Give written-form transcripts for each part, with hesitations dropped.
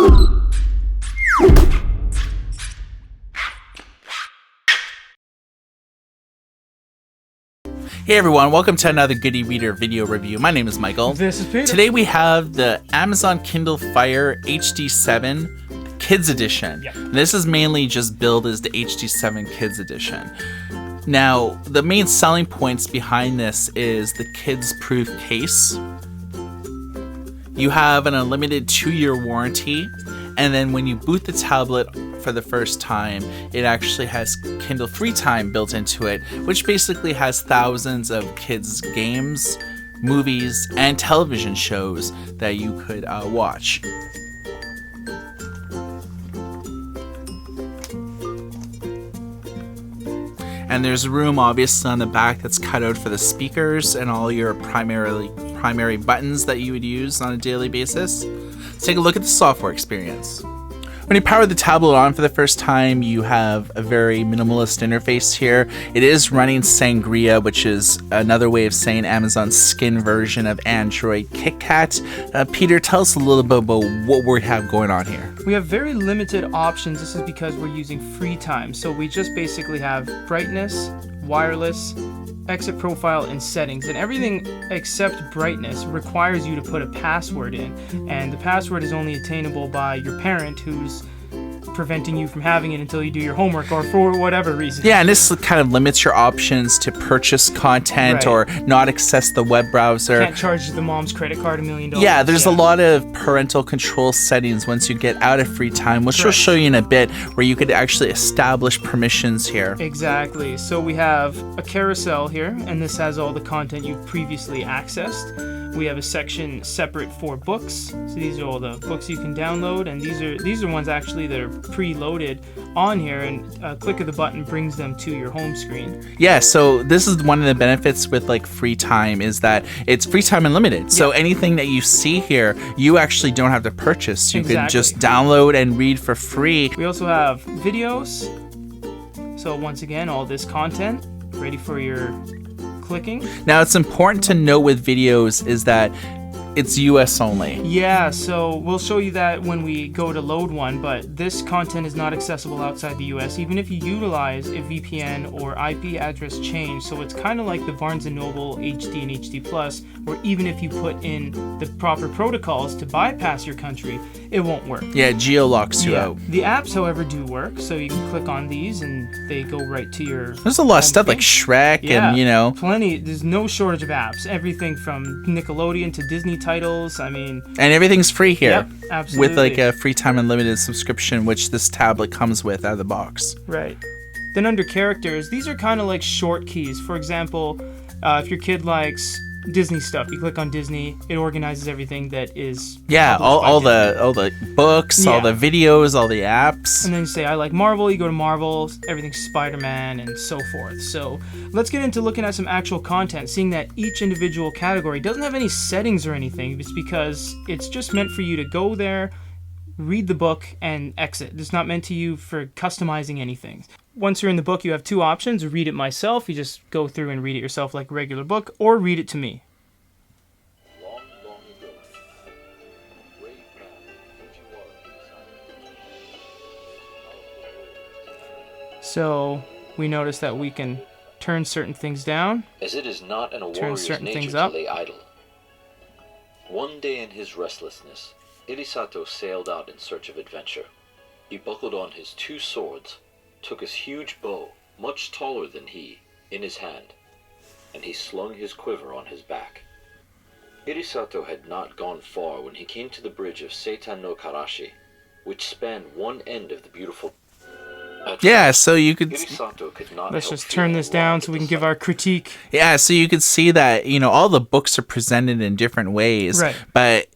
Hey everyone, welcome to another Good e-Reader video review. My name is Michael. This is Peter. Today we have the Amazon Kindle Fire HD7 Kids Edition. Yep. This is mainly just billed as the HD7 Kids Edition. Now, the main selling points behind this is the kids-proof case. You have an unlimited 2-year warranty, and then when you boot the tablet for the first time, it actually has Kindle Free Time built into it, which basically has thousands of kids' games, movies, and television shows that you could watch. And there's room obviously on the back that's cut out for the speakers and all your primary buttons that you would use on a daily basis. Let's take a look at the software experience. When you power the tablet on for the first time, you have a very minimalist interface here. It is running Sangria, which is another way of saying Amazon's skin version of Android KitKat. Peter, tell us a little bit about what we have going on here. We have very limited options. This is because we're using free time. So we just basically have brightness, wireless, exit profile, and settings. And everything except brightness requires you to put a password in. And the password is only attainable by your parent who's preventing you from having it until you do your homework or for whatever reason. Yeah, and this kind of limits your options to purchase content or not access the web browser. Can't charge the mom's credit card $1 million. Yeah, there's a lot of parental control settings once you get out of free time, which we'll show you in a bit, where you could actually establish permissions here. Exactly. So we have a carousel here, and this has all the content you've previously accessed. We have a section separate for books. So these are all the books you can download, and these are ones actually that are preloaded on here, and a click of the button brings them to your home screen. Yeah, so this is one of the benefits with like free time, is that it's free time unlimited. So anything that you see here, you actually don't have to purchase. You can just download and read for free. We also have videos. So once again, all this content ready for your clicking. Now, it's important to note with videos is that it's US only. Yeah, so we'll show you that when we go to load one, but this content is not accessible outside the US, even if you utilize a VPN or IP address change. So it's kind of like the Barnes & Noble HD and HD Plus, where even if you put in the proper protocols to bypass your country, it won't work. Yeah, it geo-locks you out. The apps, however, do work, so you can click on these and they go right to your There's a lot of stuff like Shrek and, you know. Plenty. There's no shortage of apps. Everything from Nickelodeon to Disney titles. I mean, and everything's free here. Yep, absolutely. With like a free time unlimited subscription, which this tablet comes with out of the box. Right. Then under characters, these are kind of like short keys. For example, if your kid likes Disney stuff, you click on Disney, it organizes everything that is all the books, all the videos, all the apps. And then you say I like Marvel, you go to Marvel, everything's Spider-Man and so forth. So let's get into looking at some actual content, seeing that each individual category doesn't have any settings or anything. It's because it's just meant for you to go there, read the book, and exit. It's not meant to you for customizing anything. Once you're in the book, you have two options. Read it myself. You just go through and read it yourself like a regular book, or read it to me. Long, long ago, a brave man lived inside. So we notice that we can turn certain things down, As it is not in a turn warrior's certain nature things to up. lay idle. One day in his restlessness, Irisato sailed out in search of adventure. He buckled on his 2 swords, took his huge bow, much taller than he, in his hand, and he slung his quiver on his back. Irisato had not gone far when he came to the bridge of Seitan no Karashi, which spanned one end of the beautiful... So you could... Irisato could not Let's help just turn this down so we can give our critique. Yeah, so you could see that, you know, all the books are presented in different ways. Right. But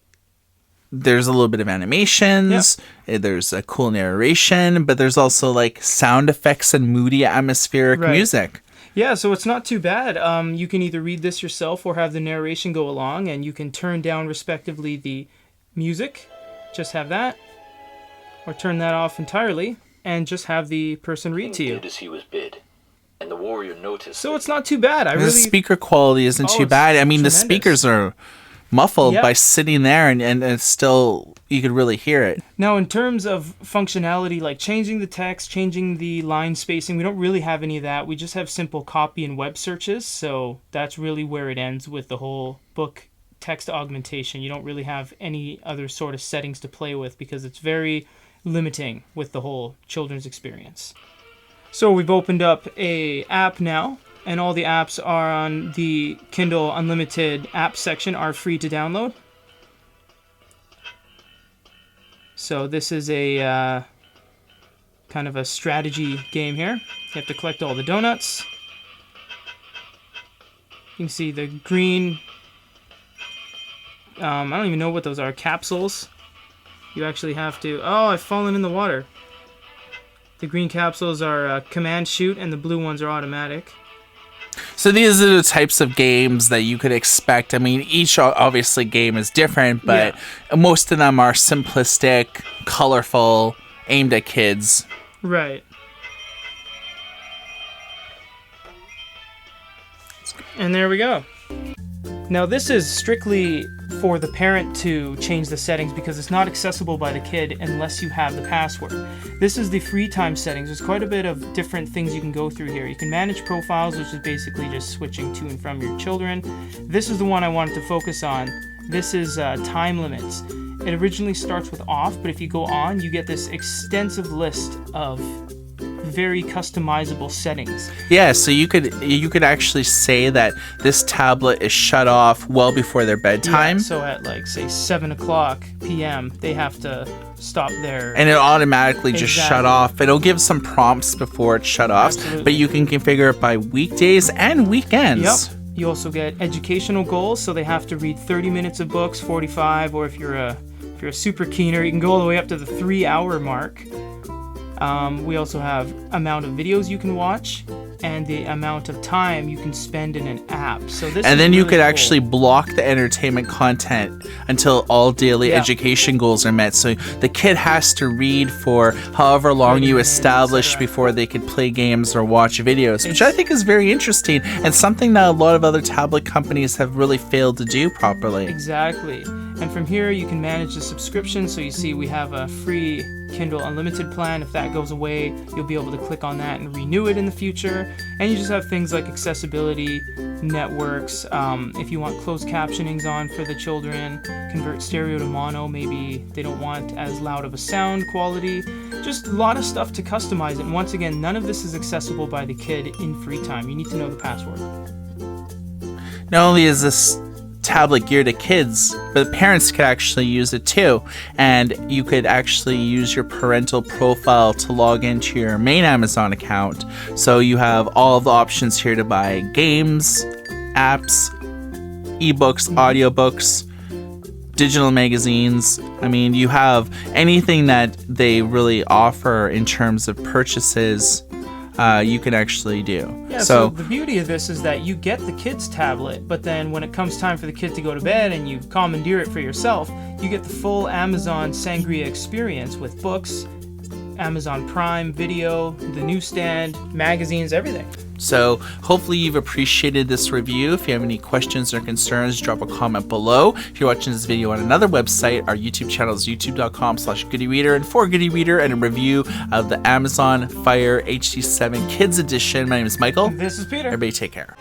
there's a little bit of animations, there's a cool narration, but there's also like sound effects and moody atmospheric music. Yeah, so it's not too bad. You can either read this yourself or have the narration go along, and you can turn down respectively the music, just have that, or turn that off entirely and just have the person read to you. Did as he was bid, and the warrior noticed. So it's not too bad. The speaker quality isn't too bad. I mean, tremendous. the speakers are muffled Yep. by sitting there, and it's still, you could really hear it. Now, in terms of functionality, like changing the text, changing the line spacing, we don't really have any of that. We just have simple copy and web searches, so that's really where it ends with the whole book text augmentation. You don't really have any other sort of settings to play with because it's very limiting with the whole children's experience. So we've opened up a app now, and all the apps are on the Kindle Unlimited app section, are free to download. So this is a kind of a strategy game here. You have to collect all the donuts. You can see the green, I don't even know what those are, capsules. You actually have to, oh, I've fallen in the water. The green capsules are command shoot, and the blue ones are automatic. So these are the types of games that you could expect. I mean, each obviously game is different, but most of them are simplistic, colorful, aimed at kids. Right. And there we go. Now this is strictly for the parent to change the settings because it's not accessible by the kid unless you have the password. This is the free time settings. There's quite a bit of different things you can go through here. You can manage profiles, which is basically just switching to and from your children. This is the one I wanted to focus on. This is time limits. It originally starts with off, but if you go on, you get this extensive list of very customizable settings. Yeah, so you could actually say that this tablet is shut off well before their bedtime. Yeah, so at like say 7:00 p.m. they have to stop their And it automatically just shut Exactly. off. It'll give some prompts before it shut off, Absolutely. but you can configure it by weekdays and weekends. Yep. You also get educational goals, so they have to read 30 minutes of books, 45, or if you're a super keener, you can go all the way up to the 3-hour mark. We also have amount of videos you can watch and the amount of time you can spend in an app. So this And is then you really could cool. actually block the entertainment content until all daily Yeah. education goals are met. So the kid has to read for however long 30 you minutes, establish etc. before they could play games or watch videos, which I think is very interesting and something that a lot of other tablet companies have really failed to do properly. Exactly. And from here you can manage the subscription. So you see we have a free Kindle Unlimited plan. If that goes away, you'll be able to click on that and renew it in the future. And you just have things like accessibility, networks, if you want closed captionings on for the children, convert stereo to mono, maybe they don't want as loud of a sound quality. Just a lot of stuff to customize it. And once again, none of this is accessible by the kid in free time. You need to know the password. Not only is this tablet geared to kids, but parents could actually use it too. And you could actually use your parental profile to log into your main Amazon account. So you have all of the options here to buy games, apps, ebooks, audiobooks, digital magazines. I mean, you have anything that they really offer in terms of purchases. You can actually do. Yeah, so the beauty of this is that you get the kid's tablet, but then when it comes time for the kid to go to bed and you commandeer it for yourself, you get the full Amazon Sangria experience with books, Amazon Prime Video, the newsstand, magazines, everything. So hopefully you've appreciated this review. If you have any questions or concerns, drop a comment below. If you're watching this video on another website, our YouTube channel is youtube.com/GoodieReader. And for Goodie Reader and a review of the Amazon Fire HD7 Kids Edition, my name is Michael. This is Peter. Everybody take care.